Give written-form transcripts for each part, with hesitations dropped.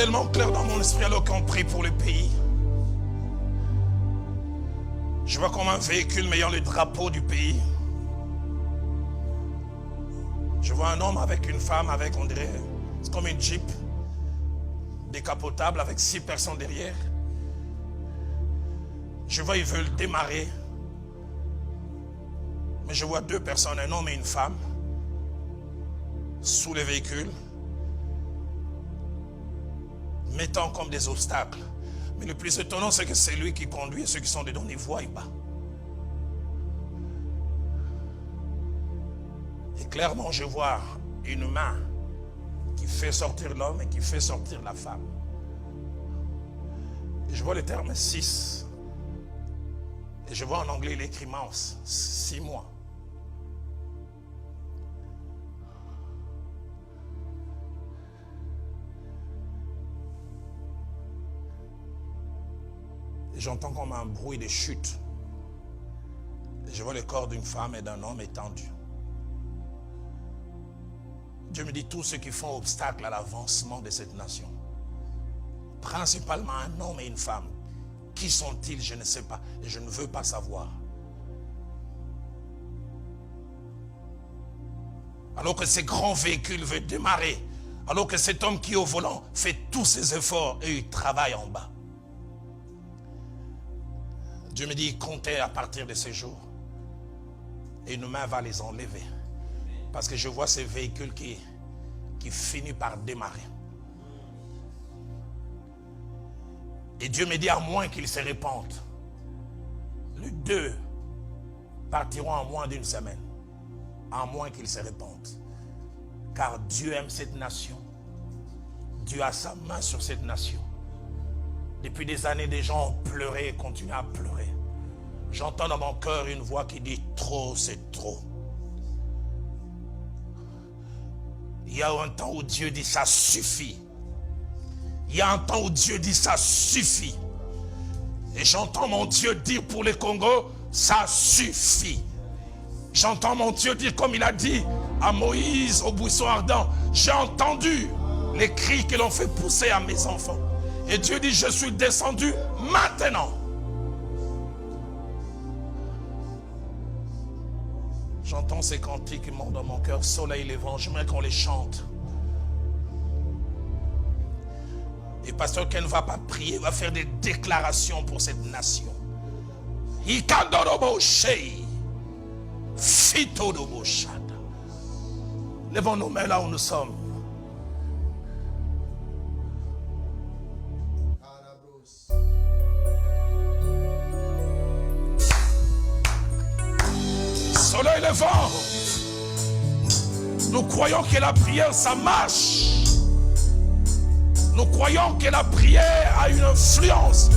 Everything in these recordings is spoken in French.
tellement clair dans mon esprit alors qu'on prie pour le pays. Je vois comme un véhicule ayant le drapeau du pays. Je vois un homme avec une femme, avec, on dirait, c'est comme une Jeep décapotable avec 6 personnes derrière. Je vois, ils veulent démarrer. Mais je vois 2 personnes, un homme et une femme, sous le véhicule, mettant comme des obstacles. Mais le plus étonnant, c'est que c'est lui qui conduit et ceux qui sont dedans n'y voient pas. Et clairement, je vois une main qui fait sortir l'homme et qui fait sortir la femme. Et je vois le terme 6. Et je vois en anglais l'écrit mouse, 6 mois. Et j'entends comme un bruit de chute. Et je vois le corps d'une femme et d'un homme étendu. Dieu me dit tous ceux qui font obstacle à l'avancement de cette nation. Principalement un homme et une femme. Qui sont-ils? Je ne sais pas. Et je ne veux pas savoir. Alors que ces grands véhicules veulent démarrer. Alors que cet homme qui est au volant fait tous ses efforts et il travaille en bas. Dieu me dit, comptez à partir de ces jours. Et une main va les enlever. Parce que je vois ces véhicules qui finissent par démarrer. Et Dieu me dit, à moins qu'ils se répandent, les 2 partiront en moins d'une semaine. À moins qu'ils se répandent. Car Dieu aime cette nation. Dieu a sa main sur cette nation. Depuis des années, des gens ont pleuré et continuent à pleurer. J'entends dans mon cœur une voix qui dit, trop, c'est trop. Il y a un temps où Dieu dit, ça suffit. Il y a un temps où Dieu dit, ça suffit. Et j'entends mon Dieu dire pour les Congo, ça suffit. J'entends mon Dieu dire, comme il a dit à Moïse au buisson ardent, j'ai entendu les cris que l'on fait pousser à mes enfants. Et Dieu dit, je suis descendu maintenant. J'entends ces cantiques qui montent dans mon cœur, soleil levant, j'aimerais qu'on les chante. Et pasteur Ken ne va pas prier, il va faire des déclarations pour cette nation. Levons nos mains là où nous sommes. Soleil levant, nous croyons que la prière ça marche. Nous croyons que la prière a une influence.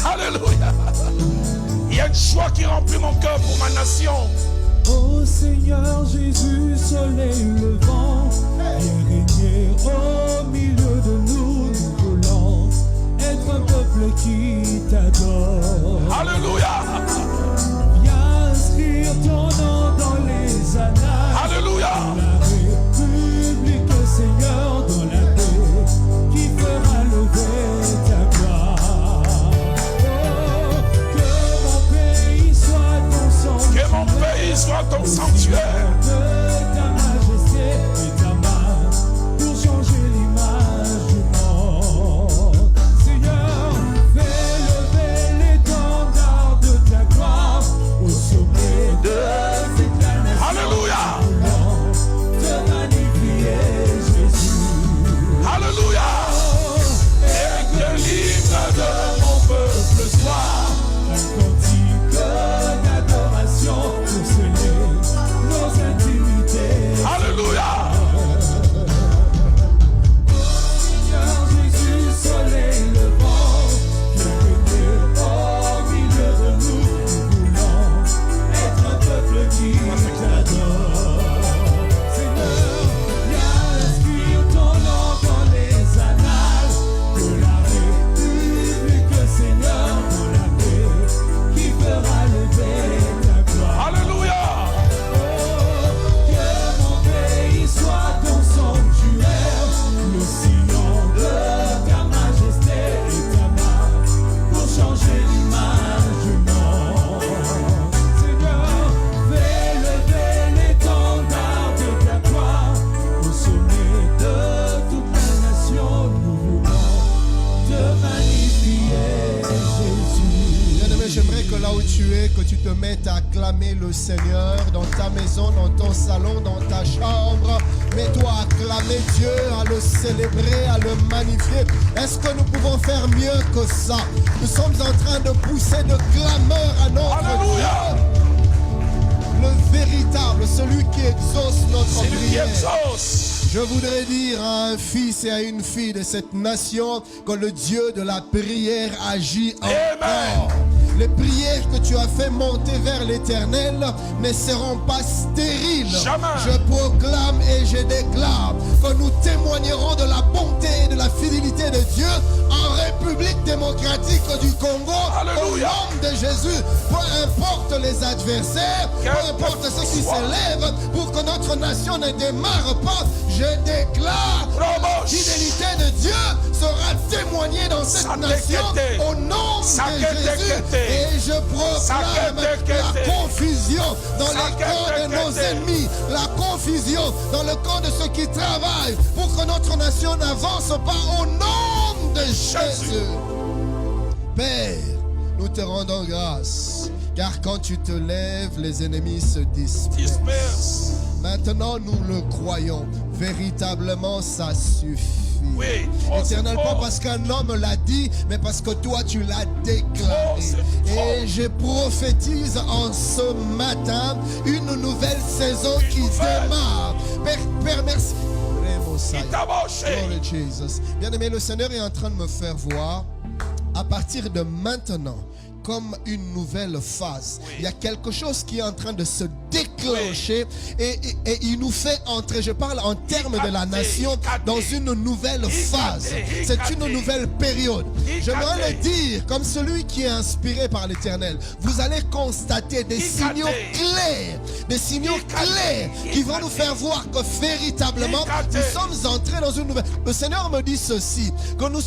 Alléluia. Il y a une joie qui remplit mon cœur pour ma nation. Ô Seigneur Jésus, soleil levant, viens régner au milieu de nous. Nous voulons être un peuple qui t'adore. Alléluia. Viens inscrire ton nom dans les annales. Alléluia. La République, Seigneur, dans la paix qui fera lever ta gloire. Oh, que mon pays soit ton sanctuaire. Que mon pays soit ton sanctuaire. De ta majesté et ta main pour changer l'image du monde. Seigneur, fais lever l'étendard de j'aimerais que là où tu es, que tu te mettes à acclamer le Seigneur dans ta maison, dans ton salon, dans ta chambre. Mets-toi à acclamer Dieu, à le célébrer, à le magnifier. Est-ce que nous pouvons faire mieux que ça? Nous sommes en train de pousser de clameurs à notre Alléluia. Dieu. Le véritable, celui qui exauce notre C'est lui qui prière. exauce. Je voudrais dire à un fils et à une fille de cette nation que le Dieu de la prière agit encore. Les prières que tu as fait monter vers l'Éternel ne seront pas stériles. Jamais. Je proclame et je déclare que nous témoignerons de la bonté et de la fidélité de Dieu en République démocratique du Congo. Alléluia. Au nom de Jésus, peu importe les adversaires, peu importe ceux qui s'élèvent, pour que notre nation ne démarre pas, je déclare que la fidélité de Dieu sera témoignée dans cette nation au nom de Jésus. Et je proclame la confusion dans les camps de nos ennemis, la confusion dans le camp de ceux qui travaillent pour que notre nation n'avance pas au nom de Jésus. Père, nous te rendons grâce, car quand tu te lèves, les ennemis se dispersent. Maintenant, nous le croyons, véritablement ça suffit. Oui. Éternel, pas parce qu'un homme l'a dit, mais parce que toi tu l'as déclaré. Et je prophétise en ce matin une nouvelle saison qui démarre. Père, merci. Glory Jesus. Bien-aimé, le Seigneur est en train de me faire voir, à partir de maintenant, comme une nouvelle phase. Il y a quelque chose qui est en train de se déclencher et il nous fait entrer, je parle en termes de la nation, dans une nouvelle phase. C'est une nouvelle période. J'aimerais le dire comme celui qui est inspiré par l'Éternel. Vous allez constater des signaux clairs, qui vont nous faire voir que véritablement nous sommes entrés dans une nouvelle. Le Seigneur me dit ceci, que nous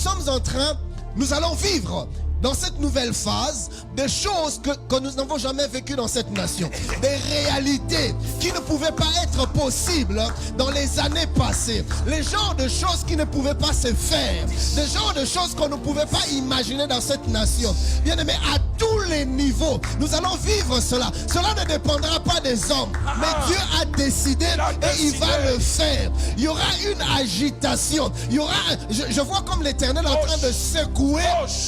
allons vivre dans cette nouvelle phase, des choses que nous n'avons jamais vécues dans cette nation. Des réalités qui ne pouvaient pas être possibles dans les années passées. Les genres de choses qui ne pouvaient pas se faire. Des genres de choses qu'on ne pouvait pas imaginer dans cette nation. Bien aimé, à tous les niveaux, nous allons vivre cela. Cela ne dépendra pas des hommes. Mais Dieu a décidé et il va le faire. Il y aura une agitation. Il y aura, je vois comme l'Éternel en train de secouer,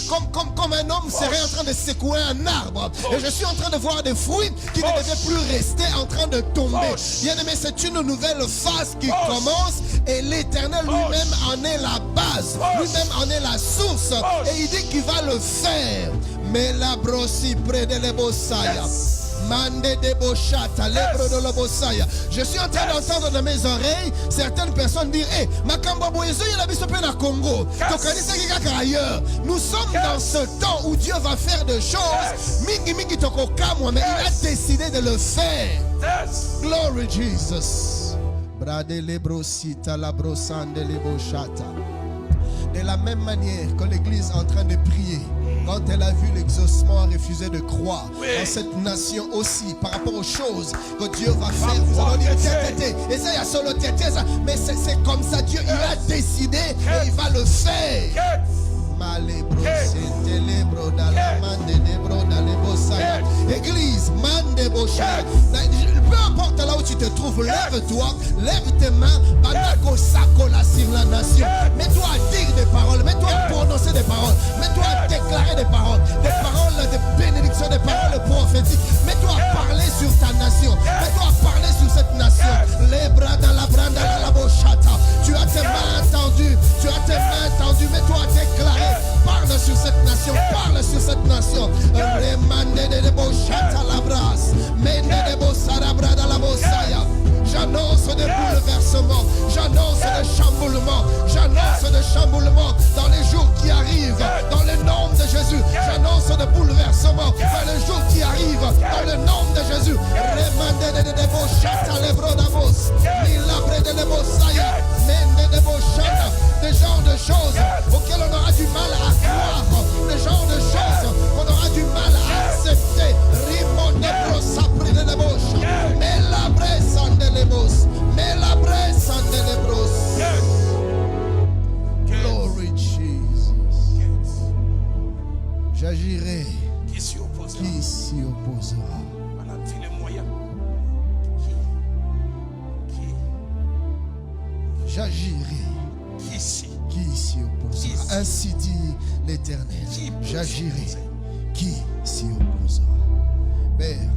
comme un homme serait en train de secouer un arbre. Et je suis en train de voir des fruits qui ne devaient plus rester en train de tomber. Bien aimé, c'est une nouvelle phase qui commence et l'Éternel lui-même en est la base. Lui-même en est la source. Et il dit qu'il va le faire. Mais la brossi près de l'Ebosaya. Je suis en train d'entendre dans mes oreilles certaines personnes dire Congo. Nous sommes dans ce temps où Dieu va faire des choses. Mais il a décidé de le faire. Glory Jesus. De la même manière que l'Église est en train de prier, quand elle a vu l'exaucement refuser de croire dans cette nation aussi, par rapport aux choses que Dieu va faire, vous allez dire, et ça, il y a solo mais c'est comme ça, Dieu, il a décidé et il va le faire. Église, peu importe là où tu te trouves, lève-toi, lève tes mains, sur la nation. Mets-toi à dire des paroles, mets-toi à prononcer des paroles, mets-toi à déclarer des paroles de bénédiction, des paroles prophétiques. Mets-toi à parler sur ta nation, mets-toi à parler sur cette nation. Les bras dans la branda, dans la bochata. Tu as tes mains tendues, mets-toi à déclarer. Parle sur cette nation, parle sur cette nation. J'annonce des bouleversements, j'annonce des chamboulements, dans les jours qui arrivent, dans le nom de Jésus. J'annonce des bouleversements dans les jours qui arrivent, dans le nom de Jésus. Des genres de choses auxquelles on aura du mal à croire, des genres de choses qu'on aura du mal à accepter. Glory Jesus. J'agirai opposera? Qui s'y opposera? Voilà, dis les moyens. Qui? J'agirai. Qui s'y? Qui s'y opposera? Qui s'y- Ainsi dit l'Éternel. Qui peut J'agirai. s'opposer? Qui s'y opposera? Père,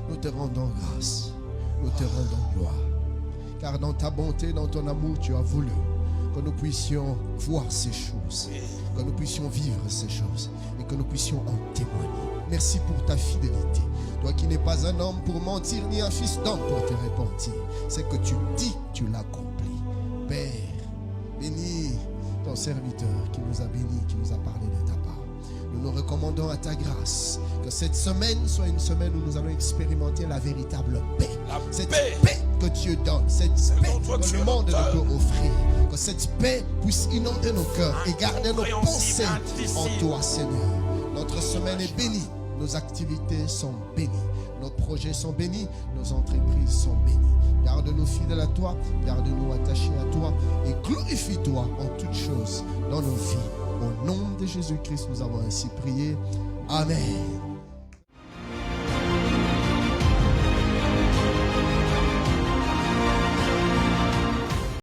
nous te rendons grâce. Nous te rendons gloire. Car dans ta bonté, dans ton amour, tu as voulu que nous puissions voir ces choses, que nous puissions vivre ces choses et que nous puissions en témoigner. Merci pour ta fidélité. Toi qui n'es pas un homme pour mentir, ni un fils d'homme pour te repentir. C'est que tu dis, tu l'accomplis. Père, bénis ton serviteur qui nous a bénis, qui nous a parlé de ta part. Nous nous recommandons à ta grâce. Que cette semaine soit une semaine où nous allons expérimenter la véritable paix. Cette paix que Dieu donne, cette paix que le monde ne peut offrir. Que cette paix puisse inonder nos cœurs et garder nos pensées en toi, Seigneur. Notre semaine est bénie. Nos activités sont bénies. Nos projets sont bénis. Nos entreprises sont bénies. Garde-nous fidèles à toi. Garde-nous attachés à toi. Et glorifie-toi en toutes choses dans nos vies. Au nom de Jésus-Christ, nous avons ainsi prié. Amen.